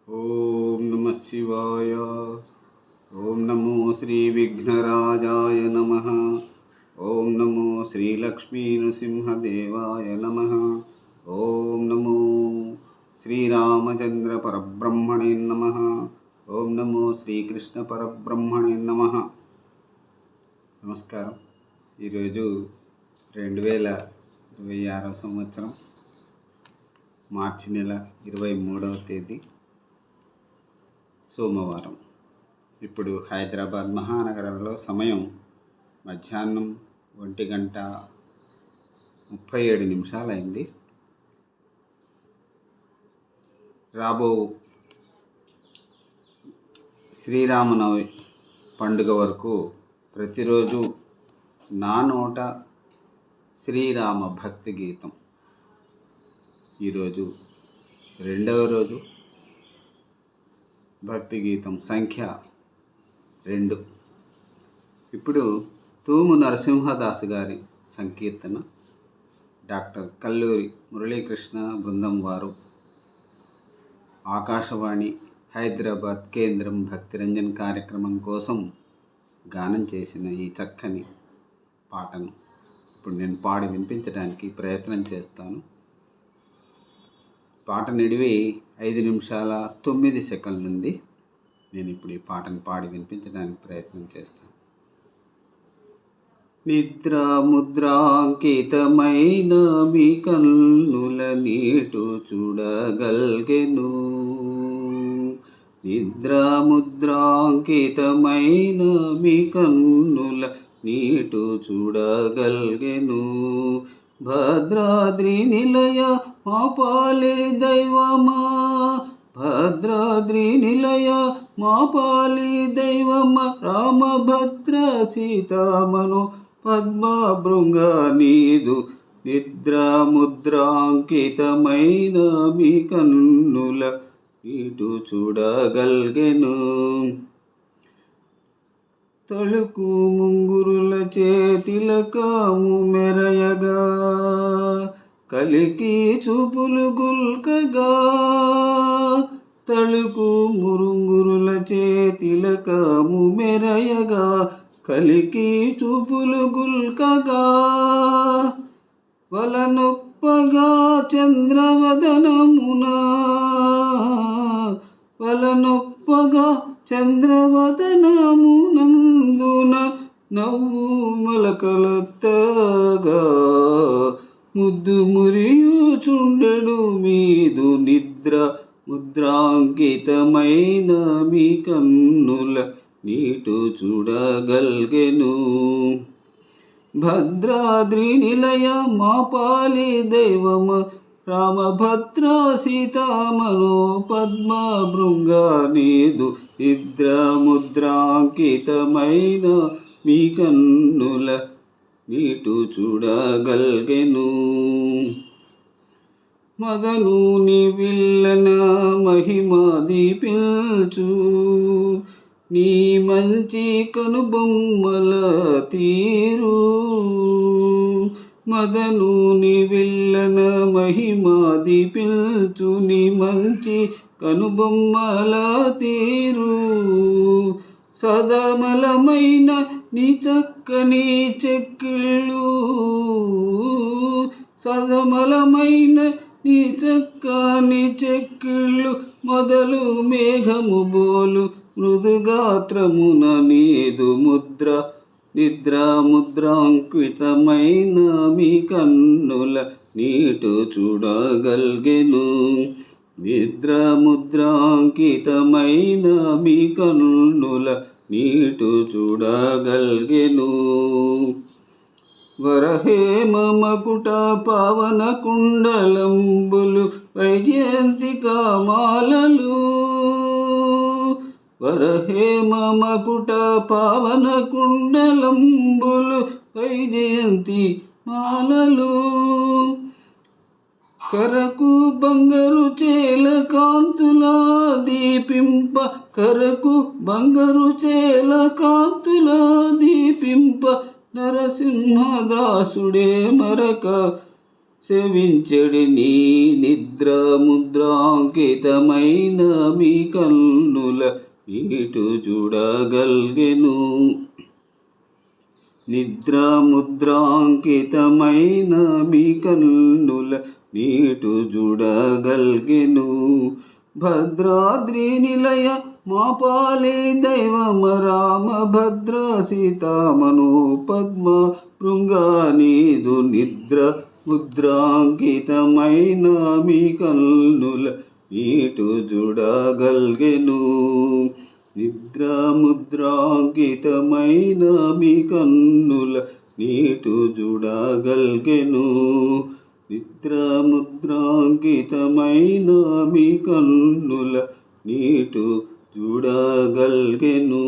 ఓం నమ శివాయ. ఓం నమో శ్రీ విఘ్నరాజాయ నమ. ఓం నమో శ్రీ లక్ష్మీ నృసింహదేవాయ నమ. ఓం నమో శ్రీరామచంద్ర పరబ్రహ్మణే నమ. ఓం నమో శ్రీకృష్ణ పరబ్రహ్మణే నమ. నమస్కారం. ఈరోజు 2026 సంవత్సరం మార్చి నెల 23వ తేదీ సోమవారం. ఇప్పుడు హైదరాబాద్ మహానగరంలో సమయం మధ్యాహ్నం 1:37 అయింది. రాబో శ్రీరామనవమి పండుగ వరకు ప్రతిరోజు నా నోట శ్రీరామ భక్తి గీతం. ఈరోజు 2వ రోజు. భక్తి గీతం సంఖ్య 2. ఇప్పుడు తూము నరసింహదాసు గారి సంకీర్తన డాక్టర్ కల్లూరి మురళీకృష్ణ బృందం వారు ఆకాశవాణి హైదరాబాద్ కేంద్రం భక్తిరంజన్ కార్యక్రమం కోసం గానం చేసిన ఈ చక్కని పాటను ఇప్పుడు నేను పాడి వినిపించడానికి ప్రయత్నం చేస్తాను. పాట నిడివి 5:09 ఉంది. నేను ఇప్పుడు ఈ పాటను పాడి వినిపించడానికి ప్రయత్నం చేస్తాను. నిద్రాముద్రాంకితమైన మీ కన్నుల నీటు చూడగల్గెను. నిద్రాముద్రాంకితమైన మీ కన్నుల నీటు చూడగల్గెను. భద్రాద్రి నిలయ మా పాలి దైవమా, భద్రాద్రి నిలయ మా పాలి దైవమా, రామభద్ర సీతామను పద్మ భృంగ నీదు. నిద్రాముద్రాంకితమైన మీ కన్నుల నీటు చూడగల్గెను. తళుకు ముంగురుల చేతిలకాము మెరయగా, కలికి చూపులు గుల్కగా. తళుకు మురుంగురుల చేతిలకాము మెరయగా, కలికి చూపులు గుల్కగా. వలనొప్పగా చంద్రవదనమున, వలనొప్పగా చంద్రవదనమునందున నవ్వు మొలకలెత్తగా. ముద్దు మురియుచుండెడు మీదు నిద్ర ముద్రాంకితమైన మీ కన్నుల నీటు చూడగల్గెను. భద్రాద్రి నిలయ మా పాలి దైవమ, రామభద్ర సీతామనో పద్మ భృంగ నీదు. నిద్రాముద్రాంకితమైన మీ కన్నుల నీటు చూడగల్గెను. మదనుని విల్లన మహిమ దీపించు, నీ మంచి కనుబొమ్మల తీరు. మదనుని విల్లన మహిమ దీపించు, నీ మంచి కనుబొమ్మల తీరు. సదమలమైన నీ చక్కని చెక్కిళ్ళు, సదమలమైన నీ చక్కని చెక్కిళ్ళు. మొదలు మేఘము బోలు మృదుగాత్రమున నీదు ముద్ర. నిద్రాముద్రాంకితమైన మీ కన్నుల నీటు చూడగల్గెను. నిద్రాముద్రాంకితమైన మీ కన్నుల నీటు చూడగల్గెను. వరహేమ మకుట పావన కుండలంబులు వైజయంతికా మాలలు. వరహేమ మకుట పావన కుండలంబులు వైజయంతి మాలలు. కరకు బంగారు చేల కాంతుల దీపింప, కరకు బంగారు చేల కాంతుల దీపింప. నరసింహదాసుడే మరక సేవించెడి నీ నిద్ర ముద్రాంకితమైన మీ కన్నుల నీటు చూడగల్గెను. నిద్ర ముద్రాంకితమైన మీ కన్నుల నీటు చూడగల్గెను. భద్రాద్రి నిలయ మా పాలే దైవమ రామ భద్ర సీతామను పద్మ భృంగా నీదు నిద్ర ముద్రాంకితమైన మీ కన్నుల నీటు చూడగల్గెను. నిద్ర ముద్రాంకితమైన మీ కన్నుల నీటు చూడగల్గెను. నిద్ర ముద్రాంకితమైన మీ కన్నుల నీటు చూడగల్గెను.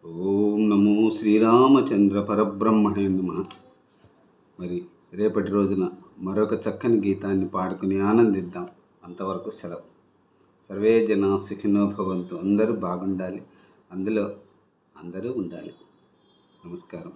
ఓం నమో శ్రీరామచంద్ర పరబ్రహ్మణే నమః. మరి రేపటి రోజున మరొక చక్కని గీతాన్ని పాడుకుని ఆనందిద్దాం. అంతవరకు సెలవు. సర్వే జనా సుఖినో భవంతు. అందరూ బాగుండాలి, అందులో అందరూ ఉండాలి. నమస్కారం.